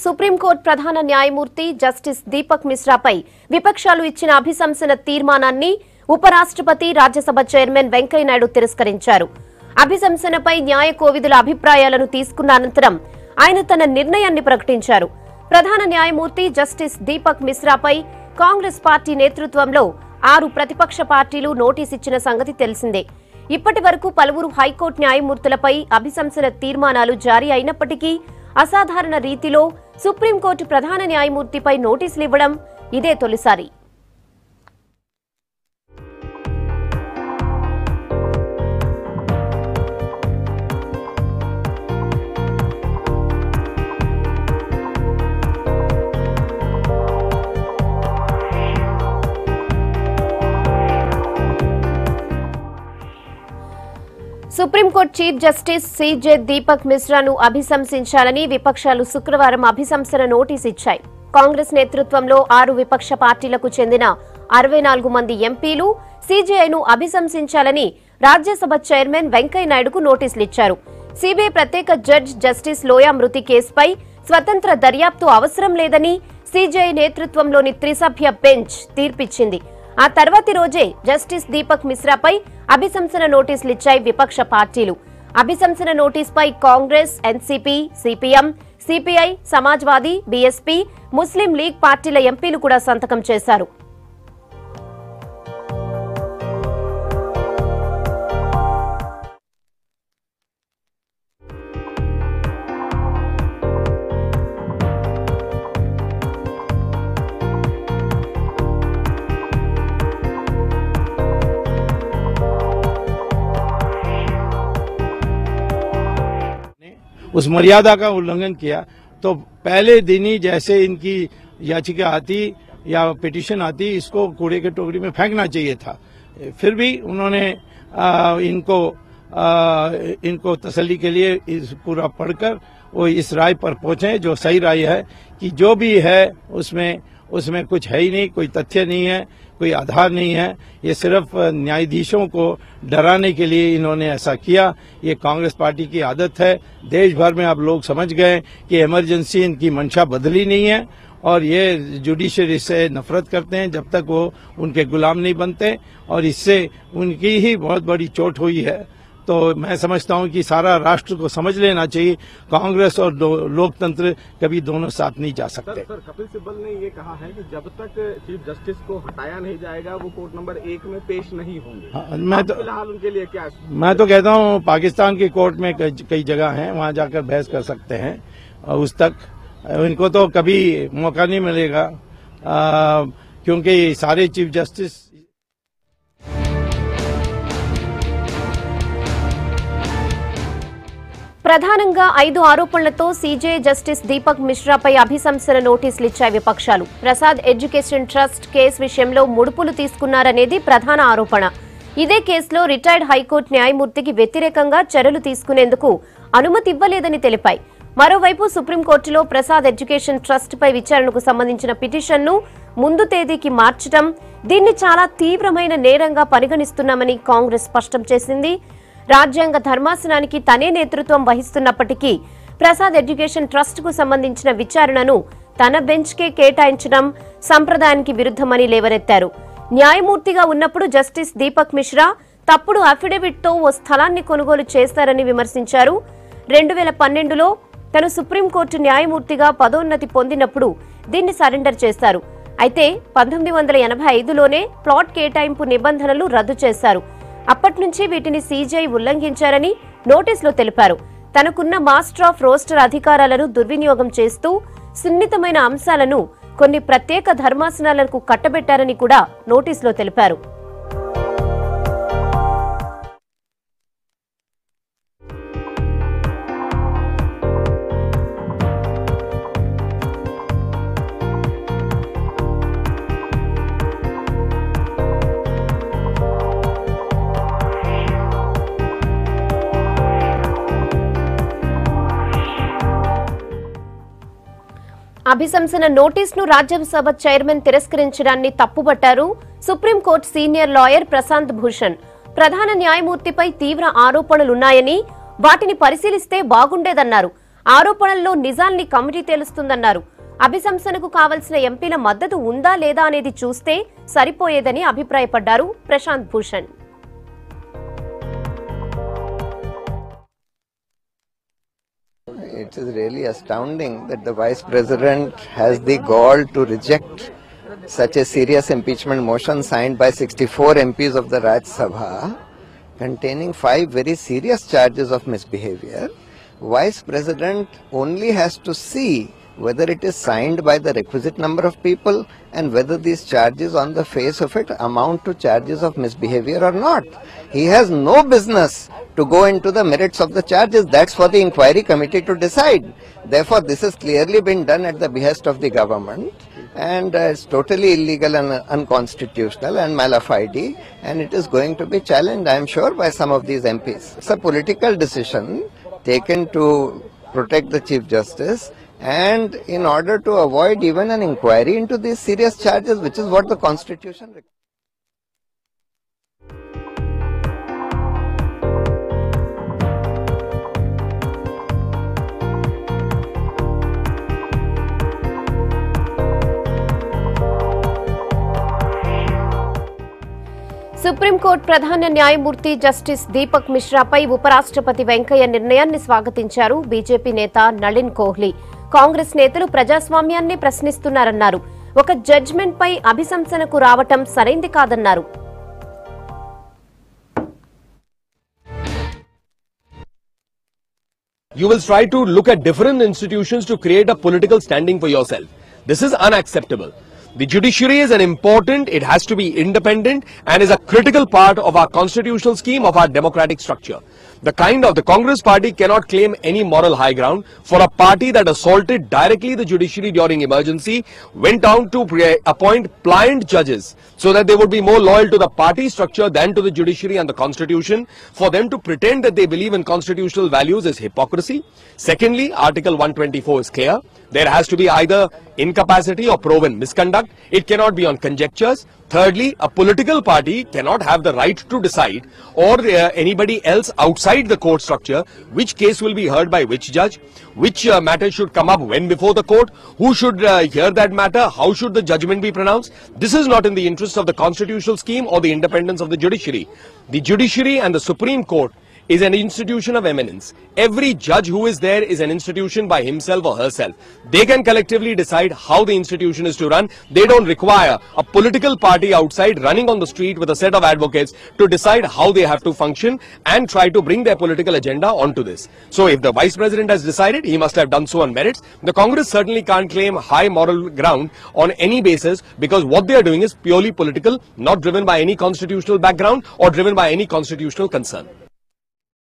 Supreme court ప్రధాన న్యాయమూర్తి justice Deepak మిశ్రాపై విపక్షాలు ఇచ్చిన అభిశంసన తీర్మానాన్ని ఉపరాష్ట్రపతి రాజ్యసభ చైర్మన్ వెంకయ్యనాయుడు తిరస్కరించారు. అభిశంసనపై న్యాయ కోవిదుల అభిప్రాయాలను తీసుకున్న అనంతరం ఆయన తన నిర్ణయాన్ని ప్రకటించారు. ప్రధాన న్యాయమూర్తి జస్టిస్ దీపక్ మిశ్రాపై కాంగ్రెస్ పార్టీ నేతృత్వంలో 6 ప్రతిపక్ష పార్టీలు నోటీసు ఇచ్చిన సంగతి తెలిసిందే. ఇప్పటి వరకు పలువురు హైకోర్టు న్యాయమూర్తులపై అభిశంసన తీర్మానాలు జారీ అయినప్పటికీ అసాధారణ రీతిలో సుప్రీంకోర్టు ప్రధాన న్యాయమూర్తిపై నోటీసులు ఇవ్వడం ఇదే తొలిసారి. Supreme court chief justice CJ Deepak మిశ్రాను అభిశంసించాలని విపక్షాలు శుక్రవారం అభిశంసన నోటీసు ఇచ్చాయి. కాంగ్రెస్ నేతృత్వంలో 6 విపక్ష పార్టీలకు చెందిన 64 మంది ఎంపీలు సీజేఐను అభిశంసించాలని రాజ్యసభ చైర్మన్ వెంకయ్యనాయుడుకు నోటీసులు ఇచ్చారు. సిబిఐ ప్రత్యేక జడ్జి జస్టిస్ లోయా మృతి కేసుపై స్వతంత్ర దర్యాప్తు అవసరం లేదని సీజేఐ నేతృత్వంలోని త్రిసభ్య బెంచ్ తీర్పిచ్చింది. ఆ తర్వాతి రోజే జస్టిస్ దీపక్ మిశ్రాపై అభిశంసన నోటీసులు ఇచ్చాయి విపక్ష పార్టీలు. అభిశంసన నోటీసుపై Congress, NCP, CPM, CPI, Samajwadi, BSP, Muslim League పార్టీల ఎంపీలు కూడా సంతకం చేశారు. उस मर्यादा का उल्लंघन किया तो पहले दिन ही जैसे इनकी याचिका आती या पिटीशन आती इसको कूड़े के टोकरी में फेंकना चाहिए था. फिर भी उन्होंने इनको तसल्ली के लिए इस पूरा पढ़कर वो इस राय पर पहुंचे जो सही राय है कि जो भी है उसमें कुछ है ही नहीं, कोई तथ्य नहीं है, कोई आधार नहीं है. ये सिर्फ न्यायाधीशों को डराने के लिए इन्होंने ऐसा किया. ये कांग्रेस पार्टी की आदत है. देश भर में अब लोग समझ गए कि इमरजेंसी इनकी मंशा बदली नहीं है और ये जुडिशरी से नफरत करते हैं जब तक वो उनके गुलाम नहीं बनते और इससे उनकी ही बहुत बड़ी चोट हुई है. तो मैं समझता हूं कि सारा राष्ट्र को समझ लेना चाहिए कांग्रेस और लोकतंत्र कभी दोनों साथ नहीं जा सकते. सर कपिल सिब्बल ने ये कहा है कि जब तक चीफ जस्टिस को हटाया नहीं जाएगा वो कोर्ट नंबर 1 में पेश नहीं होंगे. मैं तो फिलहाल उनके लिए क्या मैं तो कहता हूं पाकिस्तान की कोर्ट में कई जगह हैं, वहां जाकर बहस कर सकते हैं. उस तक इनको तो कभी मौका नहीं मिलेगा क्योंकि सारे चीफ जस्टिस ప్రధానంగా 5 ఆరోపణలతో సీజే జస్టిస్ దీపక్ మిశ్రాపై అభిశంసన నోటీసులు ఇచ్చాయి విపక్షాలు. ప్రసాద్ ఎడ్యుకేషన్ ట్రస్ట్ కేసు విషయంలో ముడుపులు తీసుకున్నారనేది ప్రధాన ఆరోపణ. ఇదే కేసులో రిటైర్డ్ హైకోర్టు న్యాయమూర్తికి వ్యతిరేకంగా చర్యలు తీసుకునేందుకు అనుమతి ఇవ్వలేదని తెలిపాయి. మరోవైపు సుప్రీంకోర్టులో ప్రసాద్ ఎడ్యుకేషన్ ట్రస్ట్ పై విచారణకు సంబంధించిన పిటిషన్ను ముందు తేదీకి మార్చడం, దీన్ని చాలా తీవ్రమైన నేరంగా పరిగణిస్తున్నామని కాంగ్రెస్ స్పష్టం చేసింది. రాజ్యాంగ ధర్మాసనానికి తనే నేతృత్వం వహిస్తున్నప్పటికీ ప్రసాద్ ఎడ్యుకేషన్ ట్రస్ట్ కు సంబంధించిన విచారణను తన బెంచ్ కే కేటాయించడం సంప్రదాయానికి విరుద్ధమని లేవనెత్తారు. న్యాయమూర్తిగా ఉన్నప్పుడు జస్టిస్ దీపక్ మిశ్రా తప్పుడు అఫిడవిట్ తో ఓ స్థలాన్ని కొనుగోలు చేశారని విమర్శించారు. 2012లో తను సుప్రీంకోర్టు న్యాయమూర్తిగా పదోన్నతి పొందినప్పుడు దీన్ని సరెండర్ చేశారు. అయితే 1985లోనే ప్లాట్ కేటాయింపు నిబంధనలు రద్దు చేశారు. అప్పటి నుంచి వీటిని సీజీఐ ఉల్లంఘించారని నోటీసులో తెలిపారు. తనకున్న మాస్టర్ ఆఫ్ రోస్టర్ అధికారాలను దుర్వినియోగం చేస్తూ సున్నితమైన అంశాలను కొన్ని ప్రత్యేక ధర్మాసనాలకు కట్టబెట్టారని కూడా నోటీసులో తెలిపారు. అభిశంసన నోటీసును రాజ్యసభ చైర్మన్ తిరస్కరించడాన్ని తప్పుబట్టారు supreme court senior lawyer Prashanth Bhushan. ప్రధాన న్యాయమూర్తిపై తీవ్ర ఆరోపణలున్నాయని వాటిని పరిశీలిస్తే బాగుండేదన్నారు. ఆరోపణల్లో నిజాల్ని కమిటీ తేలుస్తుందన్నారు. అభిశంసనకు కావలసిన ఎంపీల మద్దతు ఉందా లేదా అనేది చూస్తే సరిపోయేదని అభిప్రాయపడ్డారు Prashant Bhushan. It is really astounding that the Vice President has the gall to reject such a serious impeachment motion signed by 64 MPs of the Rajya Sabha containing 5 very serious charges of misbehavior. Vice President only has to see whether it is signed by the requisite number of people and whether these charges on the face of it amount to charges of misbehavior or not. He has no business to go into the merits of the charges. That's for the inquiry committee to decide. Therefore, this has clearly been done at the behest of the government, and it's totally illegal and unconstitutional and mala fide, and it is going to be challenged, I am sure, by some of these MPs. It's a political decision taken to protect the Chief Justice, and in order to avoid even an inquiry into these serious charges, which is what the Constitution requires. Supreme court ప్రధాన న్యాయమూర్తి justice Deepak మిశ్రాపై ఉపరాష్ట్రపతి వెంకయ్య నిర్ణయాన్ని స్వాగతించారు BJP నేత నళిన్ కోహ్లీ. కాంగ్రెస్ నేతలు ప్రజాస్వామ్యాన్ని ప్రశ్నిస్తున్నారన్నారు. ఒక judgement పై అభిశంసనకు రావటం సరైంది కాదన్నారు. You will try to look at different institutions to create a political standing for yourself. This is unacceptable. The judiciary is an important, it has to be independent and is a critical part of our constitutional scheme, of our democratic structure. The Congress party cannot claim any moral high ground for a party that assaulted directly the judiciary during emergency, went down to appoint pliant judges so that they would be more loyal to the party structure than to the judiciary and the constitution. For them to pretend that they believe in constitutional values is hypocrisy. Secondly, Article 124 is clear. There has to be either incapacity or proven misconduct. It cannot be on conjectures. Thirdly, a political party cannot have the right to decide, or anybody else outside the court structure, which case will be heard by which judge, which matter should come up when before the court, who should hear that matter, how should the judgment be pronounced. This is not in the interest of the constitutional scheme or the independence of the judiciary. The judiciary and the Supreme Court is an institution of eminence. Every judge who is there is an institution by himself or herself. They can collectively decide how the institution is to run. They don't require a political party outside running on the street with a set of advocates to decide how they have to function and try to bring their political agenda onto this. So if the Vice President has decided, he must have done so on merits. The Congress certainly can't claim high moral ground on any basis, because what they are doing is purely political, not driven by any constitutional background or driven by any constitutional concern.